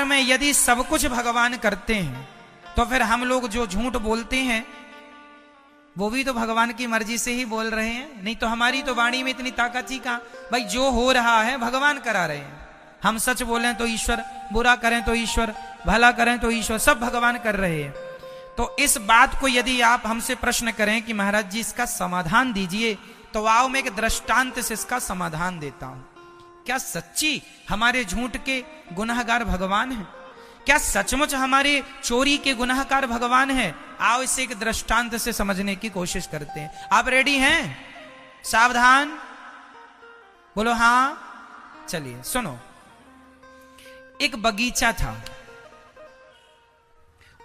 में यदि सब कुछ भगवान करते हैं तो फिर हम लोग जो झूठ बोलते हैं वो भी तो भगवान की मर्जी से ही बोल रहे हैं। नहीं तो हमारी तो वाणी में इतनी ताकत ही कहां। भाई जो हो रहा है भगवान करा रहे हैं। हम सच बोलें तो ईश्वर, बुरा करें तो ईश्वर, भला करें तो ईश्वर, सब भगवान कर रहे हैं। तो इस बात को यदि आप हमसे प्रश्न करें कि महाराज जी इसका समाधान दीजिए, तो आओ मैं एक दृष्टांत से इसका समाधान देता हूं। क्या सच्ची हमारे झूठ के गुनाहगार भगवान हैं? क्या सचमुच हमारे चोरी के गुनाहगार भगवान हैं? आओ इसे एक दृष्टांत से समझने की कोशिश करते हैं। आप रेडी हैं? सावधान, बोलो हाँ। चलिए सुनो। एक बगीचा था।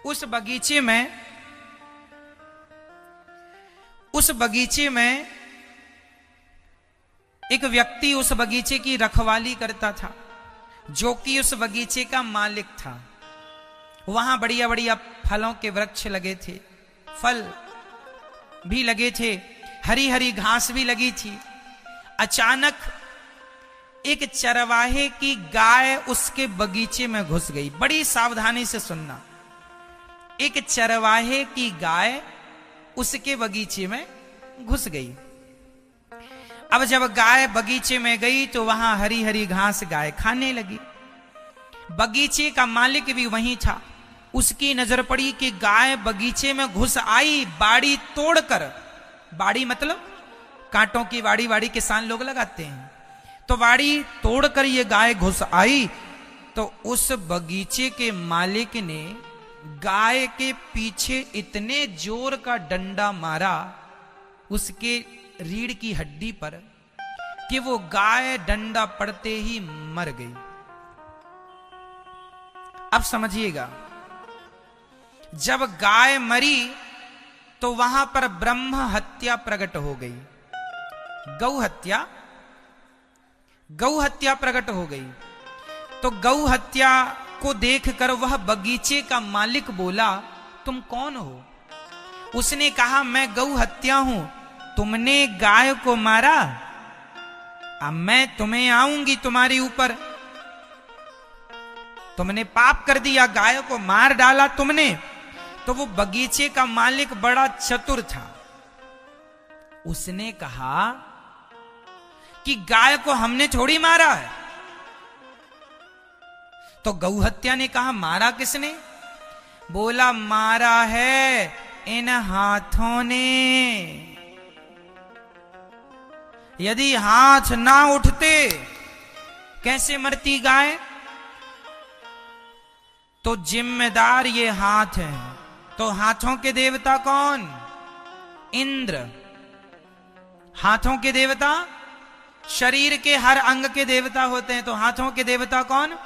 उस बगीचे में एक व्यक्ति उस बगीचे की रखवाली करता था, जो कि उस बगीचे का मालिक था। वहां बढ़िया बढ़िया फलों के वृक्ष लगे थे, फल भी लगे थे, हरी हरी घास भी लगी थी। अचानक एक चरवाहे की गाय उसके बगीचे में घुस गई। बड़ी सावधानी से सुनना। एक चरवाहे की गाय उसके बगीचे में घुस गई। अब जब गाय बगीचे में गई तो वहां हरी हरी घास गाय खाने लगी। बगीचे का मालिक भी वहीं था। उसकी नजर पड़ी कि गाय बगीचे में घुस आई, बाड़ी तोड़कर। बाड़ी मतलब कांटों की बाड़ी किसान लोग लगाते हैं। तो बाड़ी तोड़कर ये गाय घुस आई। तो उस बगीचे के मालिक ने गाय के पीछे इतने जोर का डंडा मारा उसके रीढ़ की हड्डी पर कि वो गाय डंडा पड़ते ही मर गई। अब समझिएगा, जब गाय मरी तो वहां पर ब्रह्म हत्या प्रकट हो गई। गौ हत्या प्रकट हो गई। तो गौ हत्या को देखकर वह बगीचे का मालिक बोला, तुम कौन हो? उसने कहा, मैं गौ हत्या हूं। तुमने गाय को मारा, अब मैं तुम्हें आऊंगी तुम्हारे ऊपर। तुमने पाप कर दिया, गाय को मार डाला तुमने। तो वो बगीचे का मालिक बड़ा चतुर था। उसने कहा कि गाय को हमने थोड़ी मारा है। तो गौ हत्या ने कहा, मारा किसने? बोला, मारा है इन हाथों ने। यदि हाथ ना उठते कैसे मरती गाय? तो जिम्मेदार ये हाथ हैं। तो हाथों के देवता कौन? इंद्र। हाथों के देवता शरीर के हर अंग के देवता होते हैं। तो हाथों के देवता कौन?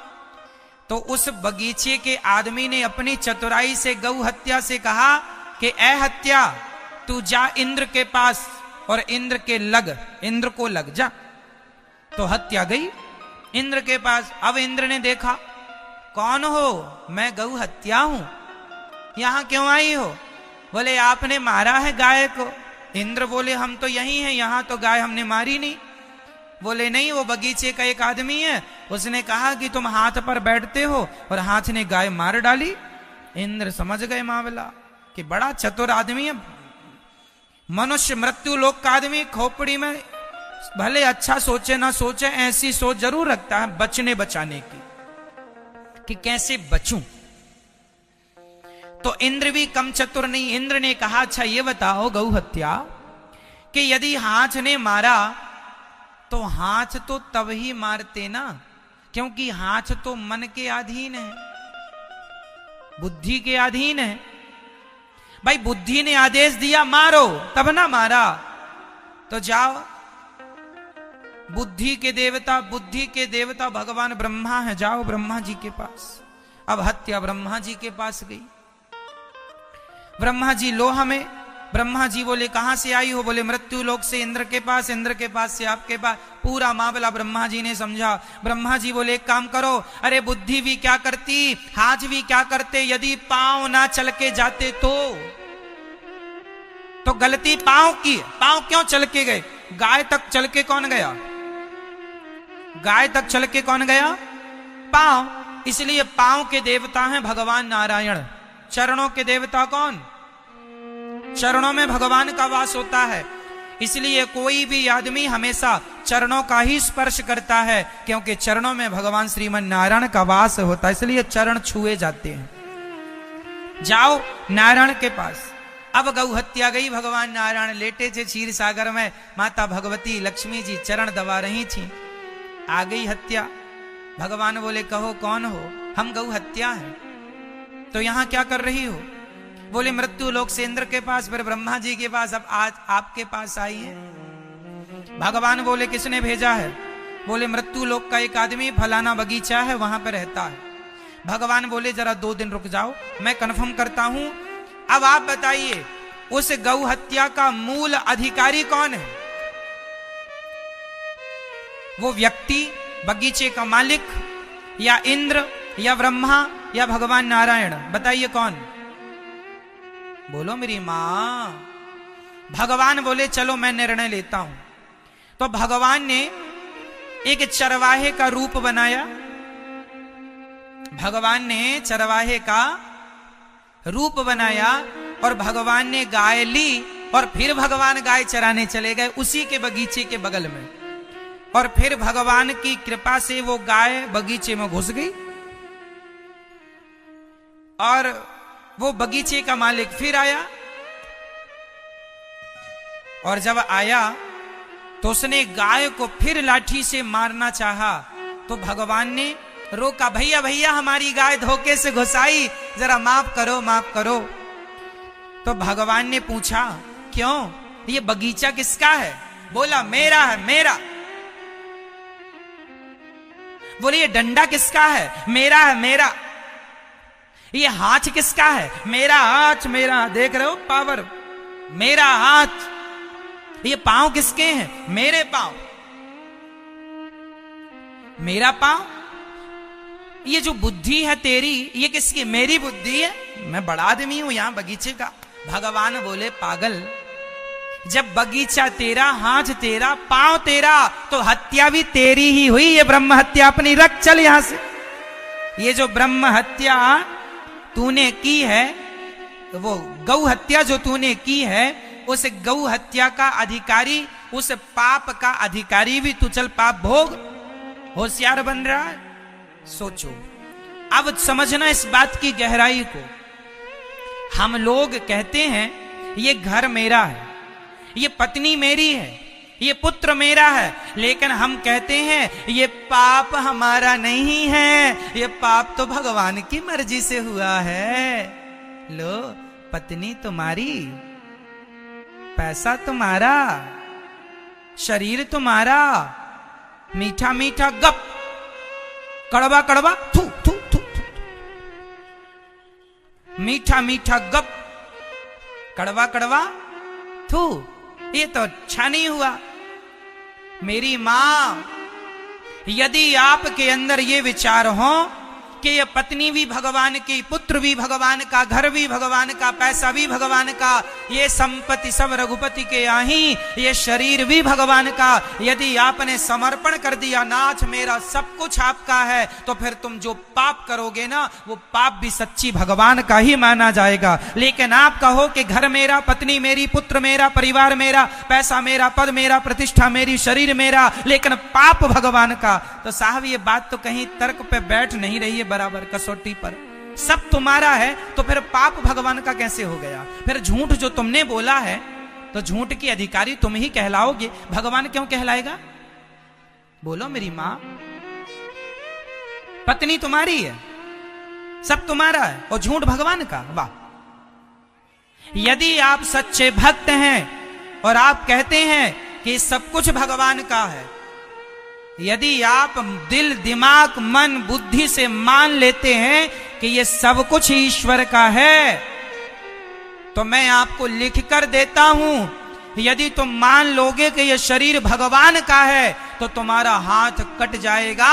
तो उस बगीचे के आदमी ने अपनी चतुराई से गौ हत्या से कहा कि ए हत्या, तू जा इंद्र के पास और इंद्र को लग जा। तो हत्या गई इंद्र के पास। अब इंद्र ने देखा, कौन हो? मैं गौ हत्या हूं। यहां क्यों आई हो? बोले, आपने मारा है गाय को। इंद्र बोले, हम तो यही हैं, यहां तो गाय हमने मारी नहीं। बोले, नहीं, वो बगीचे का एक आदमी है, उसने कहा कि तुम हाथ पर बैठते हो, और हाथ ने गाय मार डाली। इंद्र समझ गए मामला कि बड़ा चतुर आदमी है। मनुष्य मृत्यु लोक का आदमी खोपड़ी में भले अच्छा सोचे ना सोचे, ऐसी सोच जरूर रखता है बचने बचाने की कि कैसे बचूं। तो इंद्र भी कम चतुर नहीं। इंद्र ने कहा, अच्छा ये बताओ गौ हत्या, कि यदि हाथ ने मारा तो हाथ तो तब ही मारते ना, क्योंकि हाथ तो मन के अधीन है, बुद्धि के अधीन है। भाई बुद्धि ने आदेश दिया मारो, तब ना मारा। तो जाओ, बुद्धि के देवता भगवान ब्रह्मा है, जाओ ब्रह्मा जी के पास। अब हत्या ब्रह्मा जी के पास गई। ब्रह्मा जी लो हमें। ब्रह्मा जी बोले, कहां से आई हो? बोले, मृत्यु लोक से, इंद्र के पास, इंद्र के पास से आपके पास। पूरा मामला ब्रह्मा जी ने समझा। ब्रह्मा जी बोले, एक काम करो, अरे बुद्धि भी क्या करती, हाथ भी क्या करते, यदि पांव ना चल के जाते तो गलती पांव की। पांव क्यों चल के गए? गाय तक चल के कौन गया? गाय तक चल के कौन गया? पांव। इसलिए पांव के देवता हैं भगवान नारायण। चरणों के देवता कौन? चरणों में भगवान का वास होता है। इसलिए कोई भी आदमी हमेशा चरणों का ही स्पर्श करता है, क्योंकि चरणों में भगवान श्रीमन नारायण का वास होता है, इसलिए चरण छुए जाते हैं। जाओ नारायण के पास। अब गौ हत्या गई, भगवान नारायण लेटे थे क्षीर सागर में, माता भगवती लक्ष्मी जी चरण दबा रही थी। आ गई हत्या। भगवान बोले कहो कौन हो? हम गौ हत्या है। तो यहां क्या कर रही हो? बोले मृत्यु लोक से इंद्र के पास, फिर ब्रह्मा जी के पास, अब आज आपके पास आई है। भगवान बोले किसने भेजा है? बोले मृत्यु लोक का एक आदमी फलाना बगीचा है वहां पर रहता है। भगवान बोले जरा 2 दिन रुक जाओ, मैं कंफर्म करता हूं। अब आप बताइए उस गौ हत्या का मूल अधिकारी कौन है? वो व्यक्ति, बगीचे का मालिक, या इंद्र, या ब्रह्मा, या भगवान नारायण? बताइए कौन? बोलो मेरी मां। भगवान बोले चलो मैं निर्णय लेता हूं। तो भगवान ने एक चरवाहे का रूप बनाया। भगवान ने चरवाहे का रूप बनाया और भगवान ने गाय ली और फिर भगवान गाय चराने चले गए उसी के बगीचे के बगल में। और फिर भगवान की कृपा से वो गाय बगीचे में घुस गई और वो बगीचे का मालिक फिर आया। और जब आया तो उसने गाय को फिर लाठी से मारना चाहा, तो भगवान ने रोका, भैया भैया हमारी गाय धोखे से घुसाई, जरा माफ करो माफ करो। तो भगवान ने पूछा क्यों, ये बगीचा किसका है? बोला मेरा है, मेरा। बोले ये डंडा किसका है? मेरा है, मेरा। ये हाथ किसका है? मेरा हाथ, मेरा। देख रहे हो पावर, मेरा हाथ। ये पांव किसके हैं? मेरे पांव, मेरा पांव। ये जो बुद्धि है तेरी, ये किसकी? मेरी बुद्धि है, मैं बड़ा आदमी हूं यहां बगीचे का। भगवान बोले पागल, जब बगीचा तेरा, हाथ तेरा, पांव तेरा, तो हत्या भी तेरी ही हुई। ये ब्रह्म हत्या अपनी रख, चल यहां से। ये जो ब्रह्म हत्या तूने की है, वो गौ हत्या जो तूने की है, उस गौ हत्या का अधिकारी, उस पाप का अधिकारी भी तू, चल पाप भोग। होशियार बन रहा है? सोचो। अब समझना इस बात की गहराई को। हम लोग कहते हैं ये घर मेरा है, ये पत्नी मेरी है, ये पुत्र मेरा है, लेकिन हम कहते हैं ये पाप हमारा नहीं है, ये पाप तो भगवान की मर्जी से हुआ है। लो पत्नी तुम्हारी, पैसा तुम्हारा, शरीर तुम्हारा, मीठा मीठा गप, कड़वा कड़वा थू थू थू थू, मीठा मीठा गप, कड़वा कड़वा थू, ये तो अच्छा नहीं हुआ। मेरी मां, यदि आपके अंदर ये विचार हो कि ये पत्नी भी भगवान की, पुत्र भी भगवान का, घर भी भगवान का, पैसा भी भगवान का, ये संपत्ति सब रघुपति के आही, ये शरीर भी भगवान का, यदि आपने समर्पण कर दिया, नाथ मेरा सब कुछ आपका है, तो फिर तुम जो पाप करोगे ना, वो पाप भी सच्ची भगवान का ही माना जाएगा। लेकिन आप कहो कि घर मेरा, पत्नी मेरी, पुत्र मेरा, परिवार मेरा, पैसा मेरा, पद मेरा, प्रतिष्ठा मेरी, शरीर मेरा, लेकिन पाप भगवान का, तो साहब ये बात तो कहीं तर्क पे बैठ नहीं रही है बराबर, कसौटी पर। सब तुम्हारा है तो फिर पाप भगवान का कैसे हो गया? फिर झूठ जो तुमने बोला है तो झूठ की अधिकारी तुम ही कहलाओगे, भगवान क्यों कहलाएगा? बोलो मेरी मां। पत्नी तुम्हारी है, सब तुम्हारा है, और झूठ भगवान का। वाह! यदि आप सच्चे भक्त हैं और आप कहते हैं कि सब कुछ भगवान का है, यदि आप दिल, दिमाग, मन, बुद्धि से मान लेते हैं कि ये सब कुछ ईश्वर का है, तो मैं आपको लिख कर देता हूं, यदि तुम मान लोगे कि ये शरीर भगवान का है, तो तुम्हारा हाथ कट जाएगा,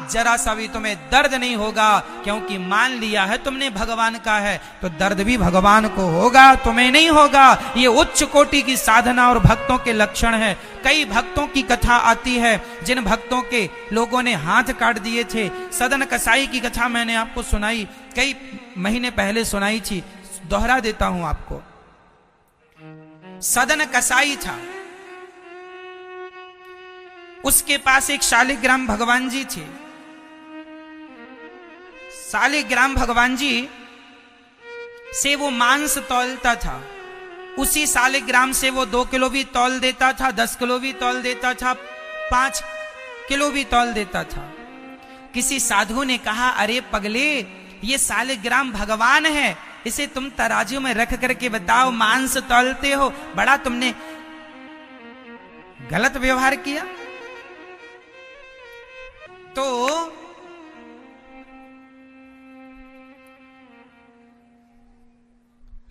जरा सा भी तुम्हें दर्द नहीं होगा, क्योंकि मान लिया है तुमने भगवान का है, तो दर्द भी भगवान को होगा, तुम्हें नहीं होगा। ये उच्च कोटि की साधना और भक्तों के लक्षण है। कई भक्तों की कथा आती है जिन भक्तों के लोगों ने हाथ काट दिए थे। सदन कसाई की कथा मैंने आपको सुनाई, कई महीने पहले सुनाई थी, दोहरा देता हूं आपको। सदन कसाई था, उसके पास एक शालिग्राम भगवान जी थे। शालिग्राम भगवान जी से वो मांस तौलता था, उसी शालिग्राम से वो 2 किलो भी तौल देता था, 10 किलो भी तौल देता था, 5 किलो भी तौल देता था। किसी साधु ने कहा, अरे पगले, ये शालिग्राम भगवान है, इसे तुम तराजू में रख करके बताओ, मांस तौलते हो, बड़ा तुमने गलत व्यवहार किया। तो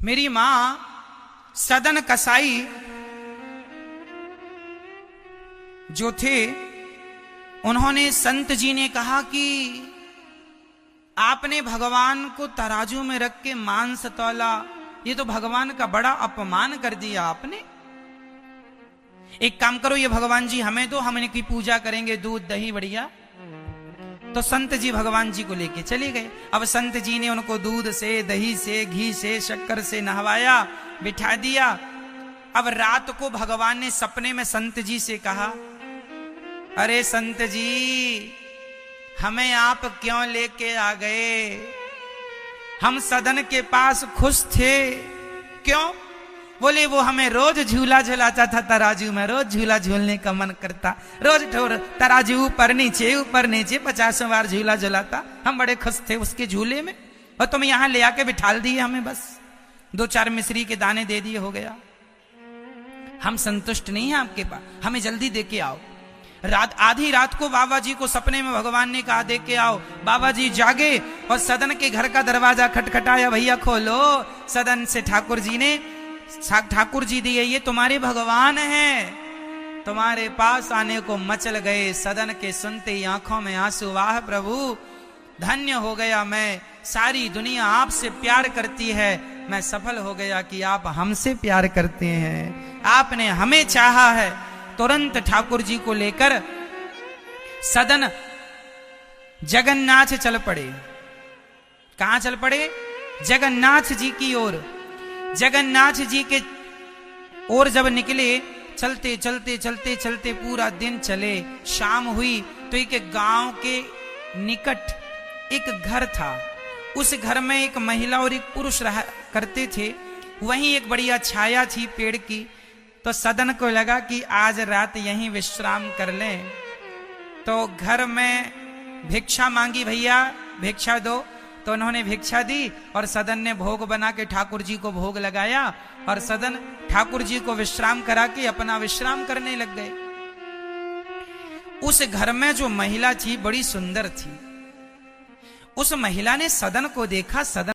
मेरी मां सदन कसाई जो थे, उन्होंने संत जी ने कहा कि आपने भगवान को तराजू में रख के मांस तौला, ये तो भगवान का बड़ा अपमान कर दिया आपने। एक काम करो, ये भगवान जी हमें दो, हम इनकी पूजा करेंगे, दूध दही बढ़िया। तो संत जी भगवान जी को लेके चले गए। अब संत जी ने उनको दूध से, दही से, घी से, शक्कर से नहवाया, बिठा दिया। अब रात को भगवान ने सपने में संत जी से कहा, अरे संत जी, हमें आप क्यों लेके आ गए? हम सदन के पास खुश थे, क्यों? बोले वो हमें रोज झूला झुलाता था तराजू में, रोज झूला झूलने का मन करता, रोज ठोर तराजू ऊपर नीचे 50 बार झूला झुलाता, हम बड़े खुश थे उसके झूले में, और तुम यहां ले आके बिठाल दिए हमें, बस 2-4 मिश्री के दाने दे दिए, हो गया। हम संतुष्ट नहीं हैं आपके पास, हमें जल्दी दे के आओ। आधी रात को बाबा जी को सपने में भगवान ने कहा, दे के आओ। बाबा जी जागे और सदन के घर का दरवाजा खटखटाया, भैया खोलो। सदन से ठाकुर जी दिए, ये तुम्हारे भगवान हैं, तुम्हारे पास आने को मचल गए। सदन के सुनते ही आंखों में आंसू, वाह प्रभु, धन्य हो गया मैं, सारी दुनिया आपसे प्यार करती है, मैं सफल हो गया कि आप हमसे प्यार करते हैं, आपने हमें चाहा है। तुरंत ठाकुर जी को लेकर सदन जगन्नाथ चल पड़े। कहां चल पड़े? जगन्नाथ जी की ओर। जगन्नाथ जी के ओर जब निकले, चलते चलते चलते चलते पूरा दिन चले, शाम हुई तो एक गांव के निकट एक घर था। उस घर में एक महिला और एक पुरुष रहा करते थे। वहीं एक बढ़िया छाया थी पेड़ की, तो सदन को लगा कि आज रात यहीं विश्राम कर लें। तो घर में भिक्षा मांगी, भैया भिक्षा दो, तो उन्होंने भिक्षा दी और सदन ने भोग बना के ठाकुर जी को भोग लगाया, और सदन ठाकुर जी को विश्राम करा के अपना विश्राम करने लग गए। उस घर में जो महिला थी बड़ी सुंदर थी। उस महिला ने सदन को देखा, सदन